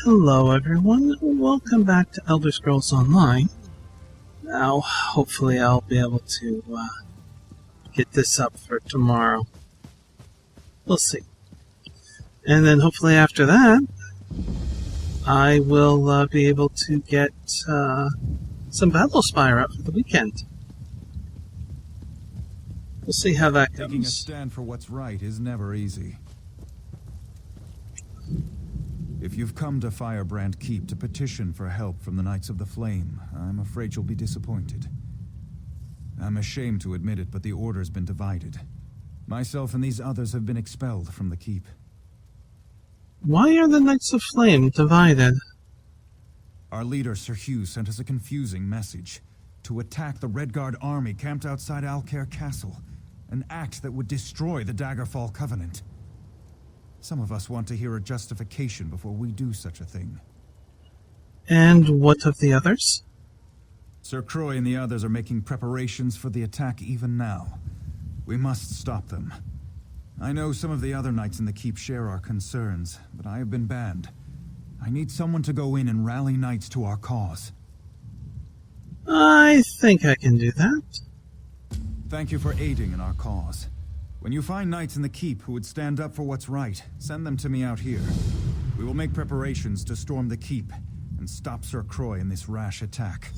Hello everyone, welcome back to Elder Scrolls Online. Now, hopefully I'll be able to get this up for tomorrow. We'll see. And then hopefully after that, I will be able to get some Battle Spire up for the weekend. We'll see how that goes. Taking a stand for what's right is never easy. If you've come to Firebrand Keep to petition for help from the Knights of the Flame, I'm afraid you'll be disappointed. I'm ashamed to admit it, but the Order's been divided. Myself and these others have been expelled from the Keep. Why are the Knights of Flame divided? Our leader, Sir Hugh, sent us a confusing message. To attack the Redguard army camped outside Alcair Castle. An act that would destroy the Daggerfall Covenant. Some of us want to hear a justification before we do such a thing. And what of the others? Sir Croy and the others are making preparations for the attack even now. We must stop them. I know some of the other knights in the Keep share our concerns, but I have been banned. I need someone to go in and rally knights to our cause. I think I can do that. Thank you for aiding in our cause. When you find knights in the Keep who would stand up for what's right, send them to me out here. We will make preparations to storm the Keep and stop Sir Croy in this rash attack.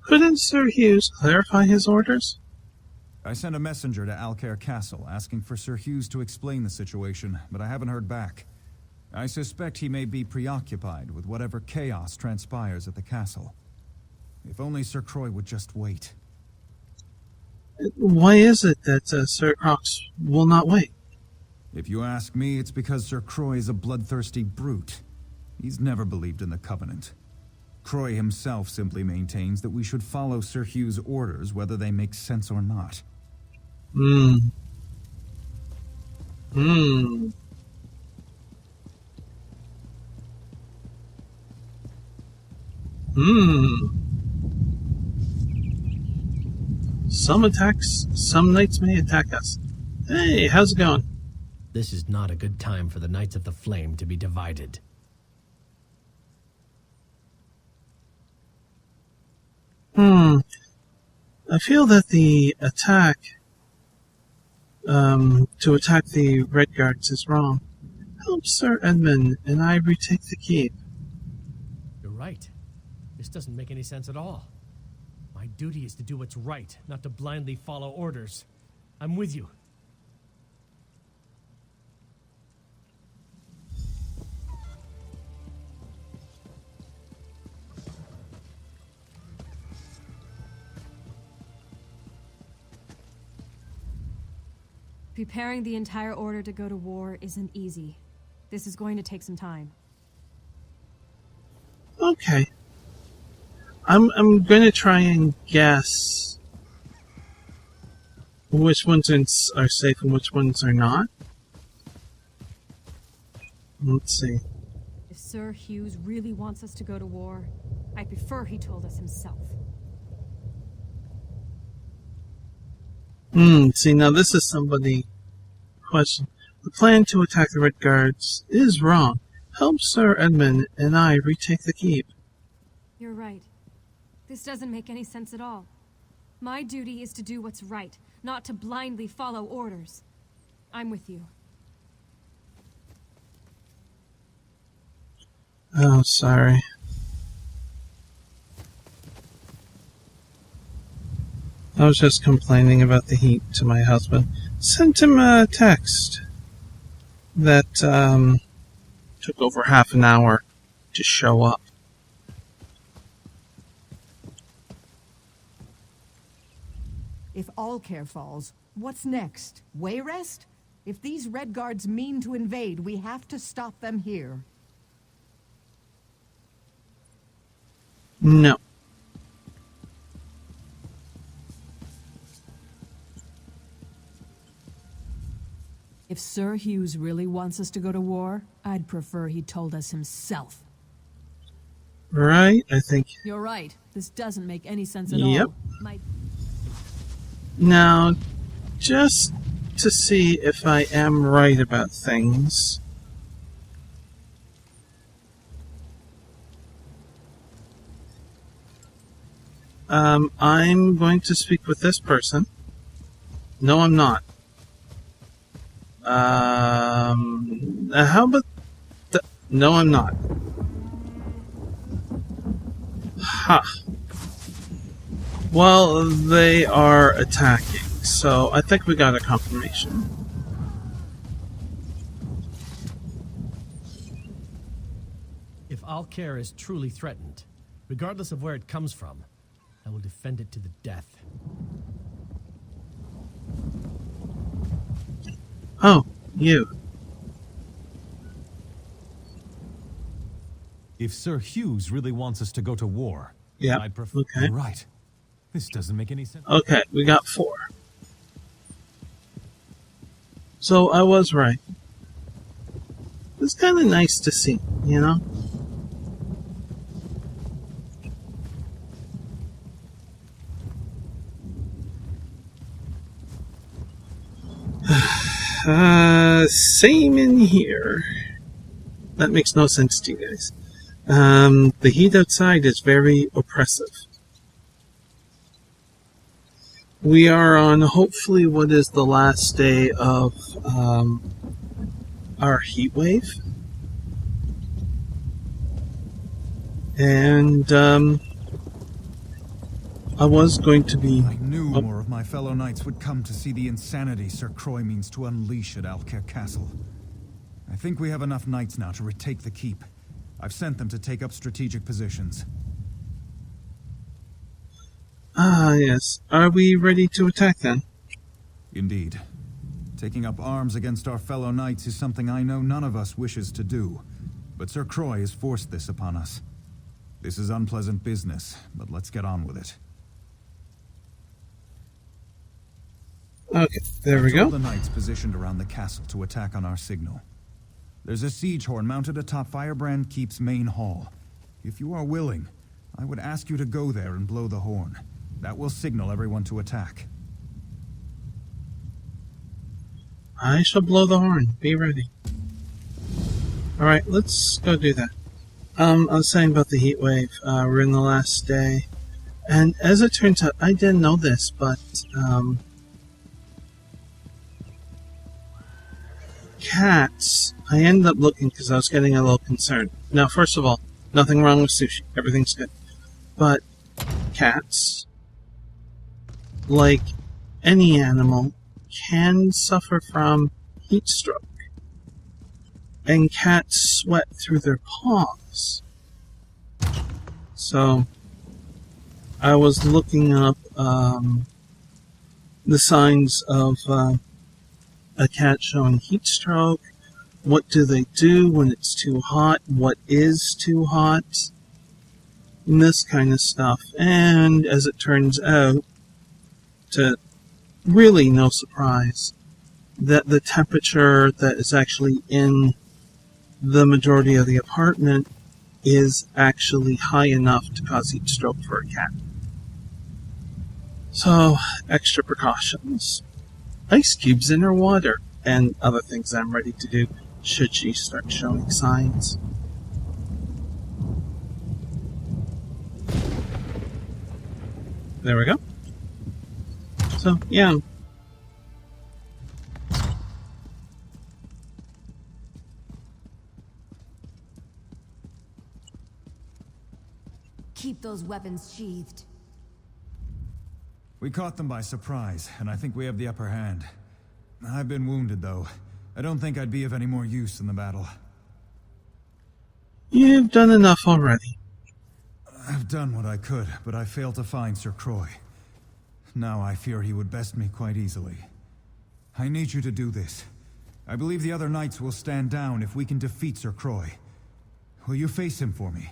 Couldn't Sir Hughes clarify his orders? I sent a messenger to Alcair Castle asking for Sir Hughes to explain the situation, but I haven't heard back. I suspect he may be preoccupied with whatever chaos transpires at the castle. If only Sir Croy would just wait. Why is it that Sir Crox will not wait? If you ask me, it's because Sir Croy is a bloodthirsty brute. He's never believed in the Covenant. Croy himself simply maintains that we should follow Sir Hugh's orders whether they make sense or not. Some knights may attack us. Hey, how's it going? This is not a good time for the Knights of the Flame to be divided. I feel that the attack, to attack the Redguards is wrong. Help Sir Edmund and I retake the keep. You're right. This doesn't make any sense at all. My duty is to do what's right, not to blindly follow orders. I'm with you. Preparing the entire order to go to war isn't easy. This is going to take some time. Okay. I'm going to try and guess which ones are safe and which ones are not. Let's see. If Sir Hughes really wants us to go to war, I prefer he told us himself. See, now this is somebody question. The plan to attack the Redguards is wrong. Help Sir Edmund and I retake the keep. You're right. This doesn't make any sense at all. My duty is to do what's right, not to blindly follow orders. I'm with you. Oh, sorry. I was just complaining about the heat to my husband. Sent him a text that took over half an hour to show up. If Alcair falls, what's next? Wayrest? If these Redguards mean to invade, we have to stop them here. No. If Sir Hughes really wants us to go to war, I'd prefer he told us himself. Right, I think. You're right. This doesn't make any sense at Yep. all. Now, just to see if I am right about things, I'm going to speak with this person. No, I'm not. How about no, I'm not. Ha. Well, they are attacking, so I think we got a confirmation. If Alcair is truly threatened, regardless of where it comes from, I will defend it to the death. Oh, you. If Sir Hughes really wants us to go to war, Yeah. I'd prefer. Okay. Right. This doesn't make any sense. Okay, we got 4. So I was right. It's kind of nice to see, you know? Same in here. That makes no sense to you guys. The heat outside is very oppressive. We are on hopefully what is the last day of our heat wave. And I was going to be... I knew more of my fellow knights would come to see the insanity Sir Croix means to unleash at Alcair Castle. I think we have enough knights now to retake the keep. I've sent them to take up strategic positions. Ah, yes. Are we ready to attack then? Indeed. Taking up arms against our fellow knights is something I know none of us wishes to do. But Sir Croix has forced this upon us. This is unpleasant business, but let's get on with it. Okay, there we go. The knights positioned around the castle to attack on our signal. There's a siege horn mounted atop Firebrand Keep's main hall. If you are willing, I would ask you to go there and blow the horn. That will signal everyone to attack. I shall blow the horn. Be ready. Alright, let's go do that. I was saying about the heat wave. We're in the last day. And as it turns out, I didn't know this, but cats, I ended up looking because I was getting a little concerned. Now, first of all, nothing wrong with sushi. Everything's good. But cats, like any animal, can suffer from heat stroke. And cats sweat through their paws. So, I was looking up the signs of a cat showing heat stroke. What do they do when it's too hot? What is too hot? And this kind of stuff. And as it turns out, to really no surprise, that the temperature that is actually in the majority of the apartment is actually high enough to cause heat stroke for a cat. So, extra precautions. Ice cubes in her water, and other things I'm ready to do should she start showing signs. There we go. So, yeah. Keep those weapons sheathed. We caught them by surprise, and I think we have the upper hand. I've been wounded, though. I don't think I'd be of any more use in the battle. You've done enough already. I've done what I could, but I failed to find Sir Croix. Now I fear he would best me quite easily. I need you to do this. I believe the other knights will stand down if we can defeat Sir Croix. Will you face him for me?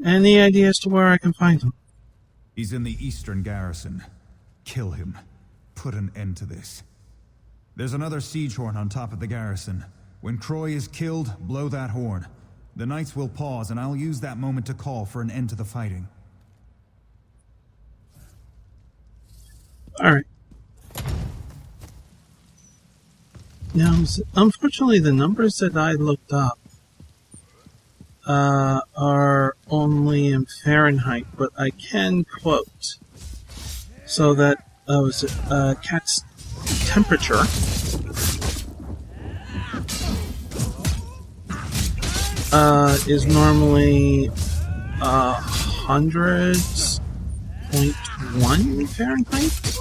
Any idea as to where I can find him? He's in the eastern garrison. Kill him. Put an end to this. There's another siege horn on top of the garrison. When Croix is killed, blow that horn. The knights will pause, and I'll use that moment to call for an end to the fighting. Alright. Now, unfortunately, the numbers that I looked up are only in Fahrenheit, but I can quote. So that was cat's temperature is normally 100.1 Fahrenheit,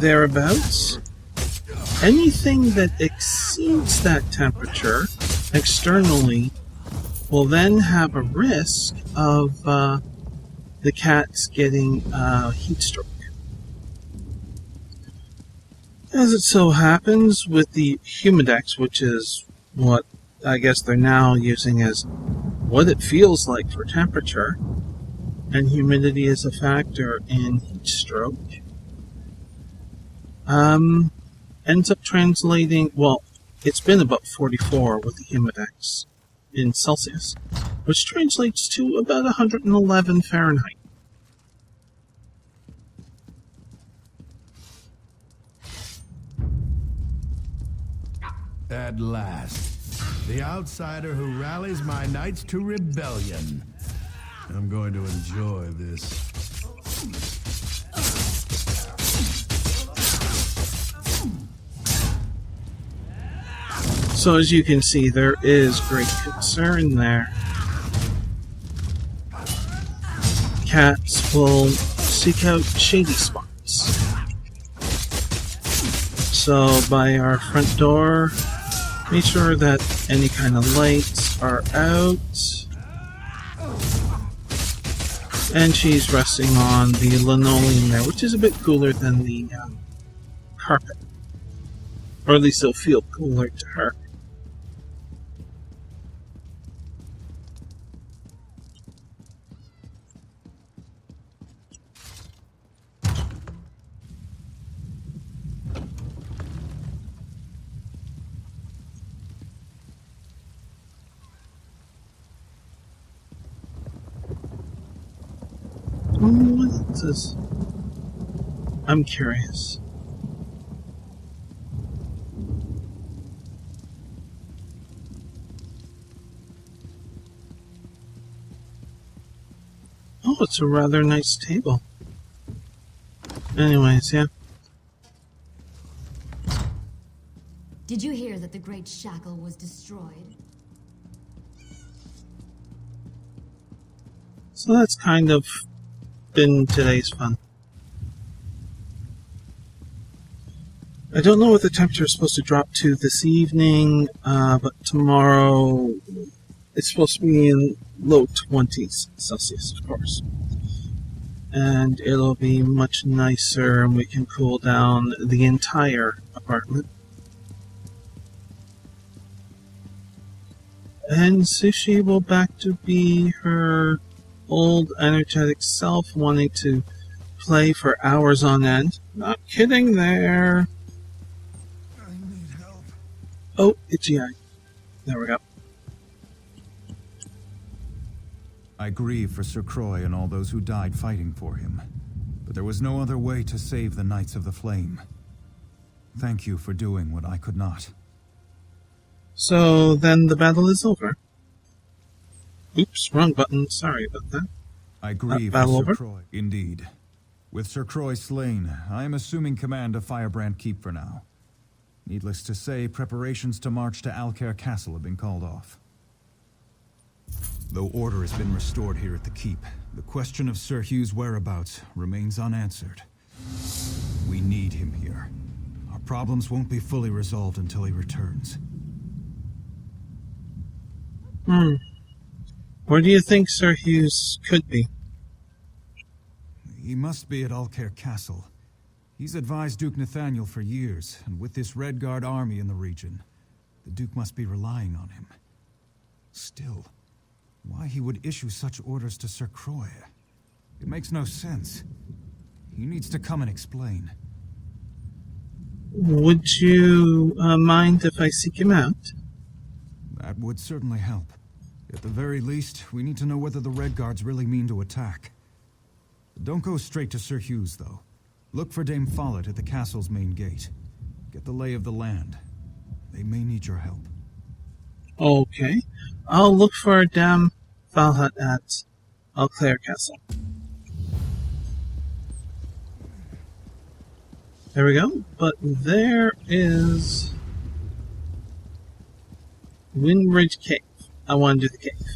thereabouts. Anything that exceeds that temperature externally will then have a risk of the cats getting heat stroke. As it so happens with the Humidex, which is what I guess they're now using as what it feels like for temperature, and humidity is a factor in heat stroke, ends up translating, well, it's been about 44 with the Humidex in Celsius, which translates to about 111 Fahrenheit. At last, the outsider who rallies my knights to rebellion. I'm going to enjoy this. So as you can see, there is great concern there. Cats will seek out shady spots. So by our front door, make sure that any kind of lights are out. And she's resting on the linoleum there, which is a bit cooler than the carpet. Or at least it'll feel cooler to her. What is this? I'm curious. Oh, it's a rather nice table. Anyways, yeah. Did you hear that the Great Shackle was destroyed? So that's kind of been today's fun. I don't know what the temperature is supposed to drop to this evening, but tomorrow it's supposed to be in low 20s Celsius, of course. And it'll be much nicer and we can cool down the entire apartment. And Sushi will back to be her old energetic self, wanting to play for hours on end. Not kidding there. I need help. Oh, itchy eye. There we go. I grieve for Sir Croix and all those who died fighting for him, but there was no other way to save the Knights of the Flame. Thank you for doing what I could not. So then the battle is over. Oops, wrong button. Sorry about that. I grieve for battle Sir over? Croix. Indeed. With Sir Croix slain, I am assuming command of Firebrand Keep for now. Needless to say, preparations to march to Alcaire Castle have been called off. Though order has been restored here at the Keep, the question of Sir Hugh's whereabouts remains unanswered. We need him here. Our problems won't be fully resolved until he returns. Where do you think Sir Hughes could be? He must be at Alcaire Castle. He's advised Duke Nathaniel for years, and with this Red Guard army in the region, the Duke must be relying on him. Still, why he would issue such orders to Sir Croix? It makes no sense. He needs to come and explain. Would you mind if I seek him out? That would certainly help. At the very least, we need to know whether the Red Guards really mean to attack. Don't go straight to Sir Hugh's, though. Look for Dame Follett at the castle's main gate. Get the lay of the land. They may need your help. Okay. I'll look for Dame file hut at Alclair Castle. There we go. But there is Windridge Cave. I want to do the cave.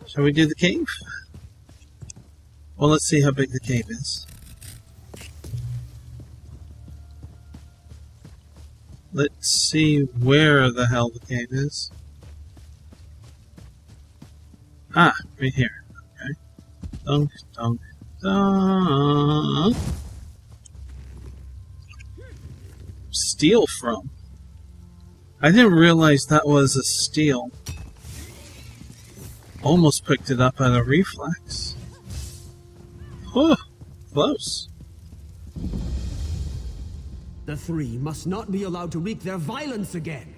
Shall we do the cave? Well, let's see how big the cave is. Let's see where the hell the cave is. Ah, right here. Okay. Dunk, dunk, dunk. Steal from. I didn't realize that was a steal. Almost picked it up at a reflex. Whew, close. The three must not be allowed to wreak their violence again.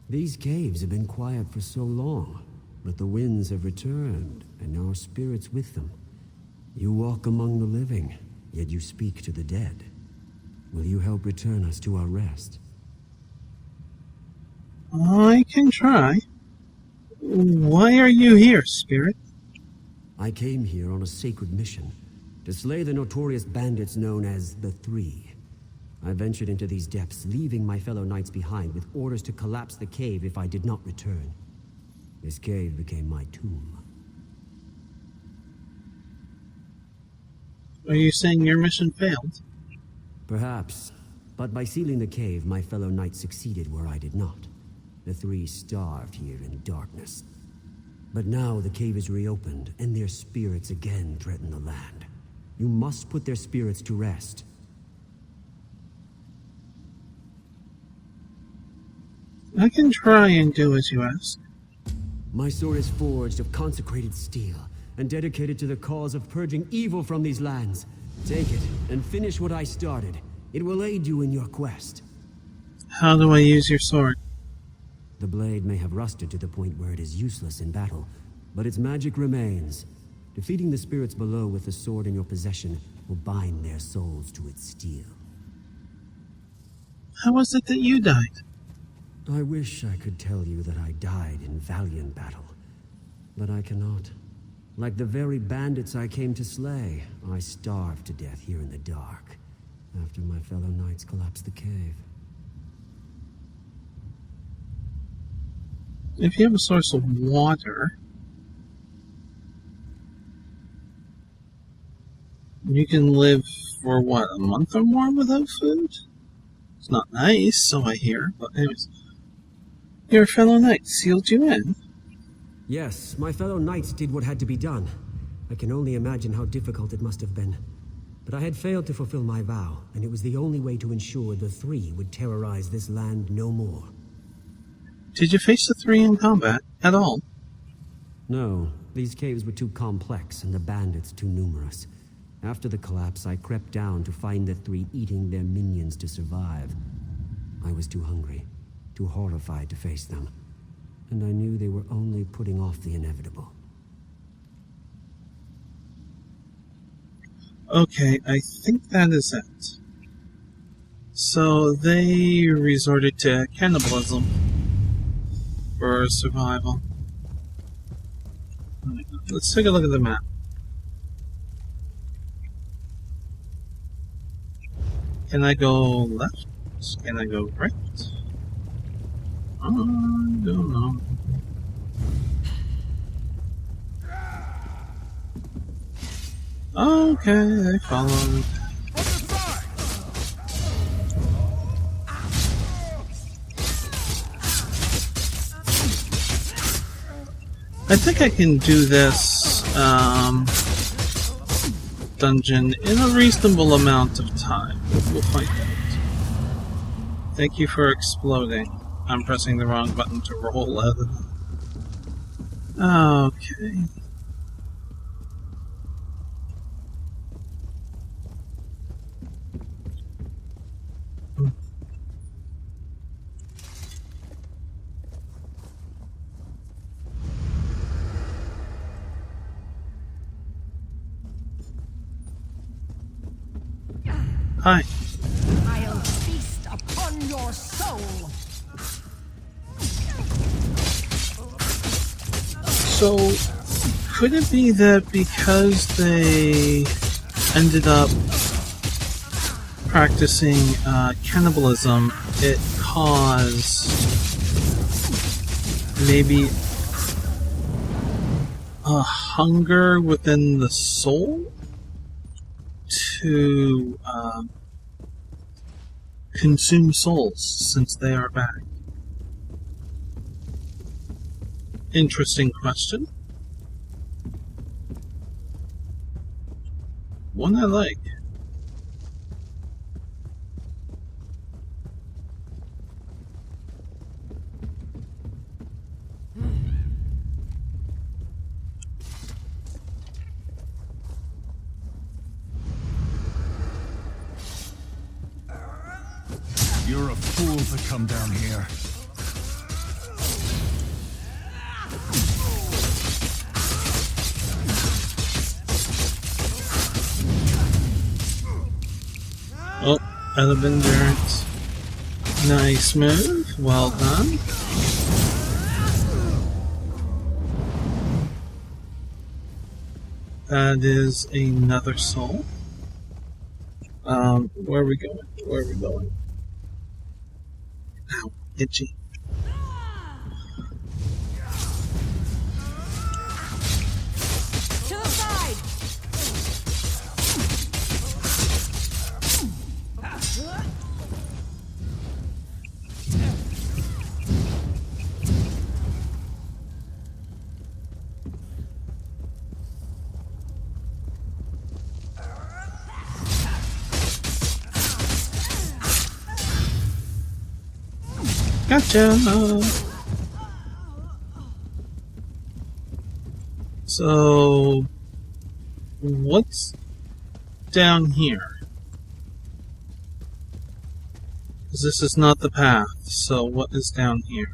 These caves have been quiet for so long, but the winds have returned, and our spirits with them. You walk among the living, yet you speak to the dead. Will you help return us to our rest? I can try. Why are you here, spirit? I came here on a sacred mission, to slay the notorious bandits known as the Three. I ventured into these depths, leaving my fellow knights behind with orders to collapse the cave if I did not return. This cave became my tomb. Are you saying your mission failed? Perhaps, but by sealing the cave, my fellow knights succeeded where I did not. The Three starved here in darkness. But now the cave is reopened, and their spirits again threaten the land. You must put their spirits to rest. I can try and do as you ask. My sword is forged of consecrated steel, and dedicated to the cause of purging evil from these lands. Take it, and finish what I started. It will aid you in your quest. How do I use your sword? The blade may have rusted to the point where it is useless in battle, but its magic remains. Defeating the spirits below with the sword in your possession will bind their souls to its steel. How was it that you died? I wish I could tell you that I died in valiant battle, but I cannot. Like the very bandits I came to slay, I starved to death here in the dark, after my fellow knights collapsed the cave. If you have a source of water, you can live for, what, a month or more without food? It's not nice, so I hear, but anyways. Your fellow knights sealed you in? Yes, my fellow knights did what had to be done. I can only imagine how difficult it must have been. But I had failed to fulfill my vow, and it was the only way to ensure the Three would terrorize this land no more. Did you face the Three in combat at all? No, these caves were too complex and the bandits too numerous. After the collapse, I crept down to find the Three eating their minions to survive. I was too hungry, too horrified to face them, and I knew they were only putting off the inevitable. Okay, I think that is it. So they resorted to cannibalism for survival. Let's take a look at the map. Can I go left? Can I go right? I don't know. Okay, I followed. I think I can do this dungeon in a reasonable amount of time. We'll find out. Thank you for exploding. I'm pressing the wrong button to roll out of it. Okay. Hi. I'll feast upon your soul. So, could it be that because they ended up practicing cannibalism, it caused maybe a hunger within the soul to consume souls since they are back? Interesting question. One I like. You're a fool to come down here. Oh, out of endurance. Nice move. Well done. That is another soul. Where are we going? Where are we going? Ow, itchy. To the side! Gotcha! So, what's down here? Because this is not the path, so what is down here?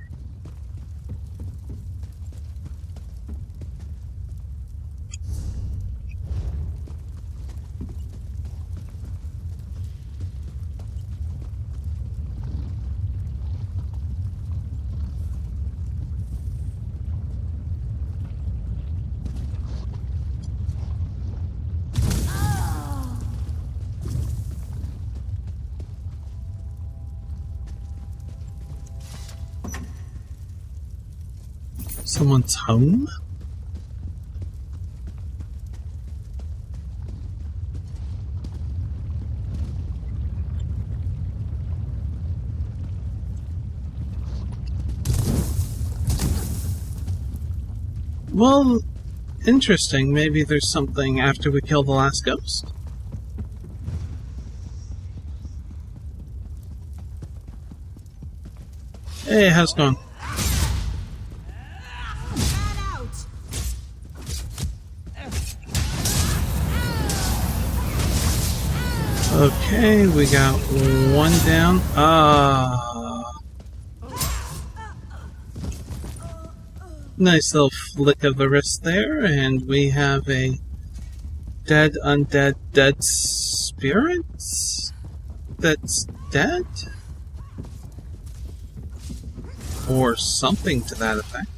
Someone's home? Well, interesting. Maybe there's something after we kill the last ghost. Hey, how's it going? Okay, we got one down. Nice little flick of the wrist there, and we have a dead, undead, dead spirit that's dead? Or something to that effect.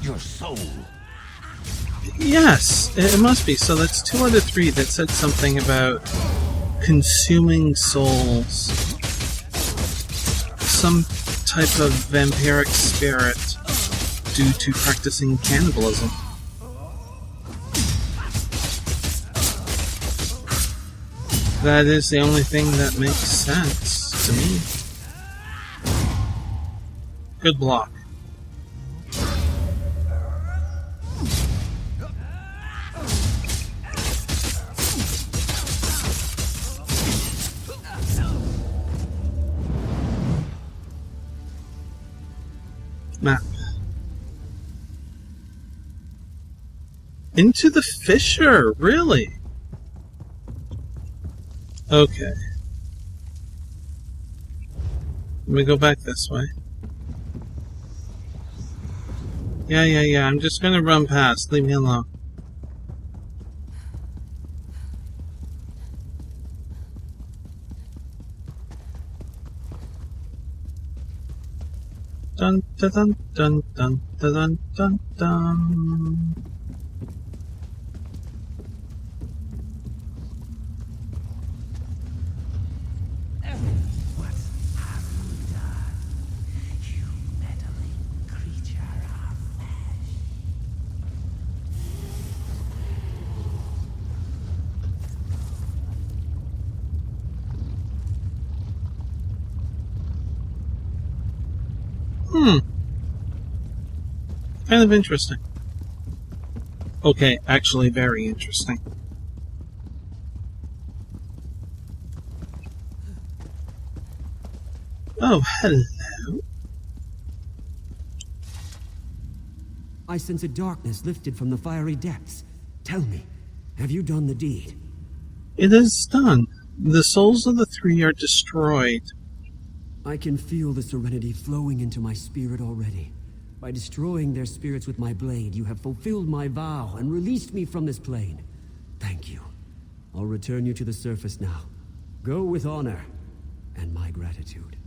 Your soul. Yes, it must be. So that's 2 out of 3 that said something about consuming souls. Some type of vampiric spirit due to practicing cannibalism. That is the only thing that makes sense to me. Good block. Map. Into the fissure, really? Okay. Let me go back this way. Yeah, I'm just gonna run past. Leave me alone. Dun dun dun dun dun dun dun dun. Kind of interesting. Okay, actually very interesting. Oh, hello. I sense a darkness lifted from the fiery depths. Tell me, have you done the deed? It is done. The souls of the three are destroyed. I can feel the serenity flowing into my spirit already. By destroying their spirits with my blade, you have fulfilled my vow and released me from this plane. Thank you. I'll return you to the surface now. Go with honor and my gratitude.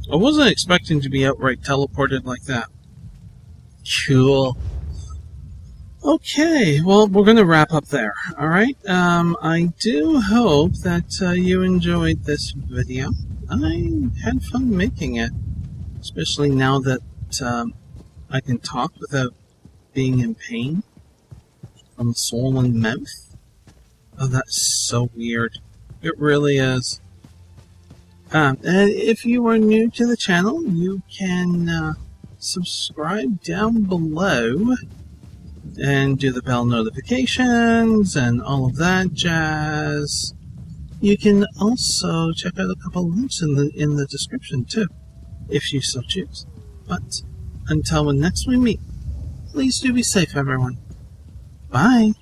I wasn't expecting to be outright teleported like that. Cool. Okay, well, we're going to wrap up there, alright? I do hope that you enjoyed this video. I had fun making it, especially now that I can talk without being in pain from swollen mouth. Oh, that's so weird. It really is. And if you are new to the channel, you can subscribe down below and do the bell notifications and all of that jazz. You can also check out a couple links in the description too, if you so choose. But until when next we meet, please do be safe, everyone. Bye.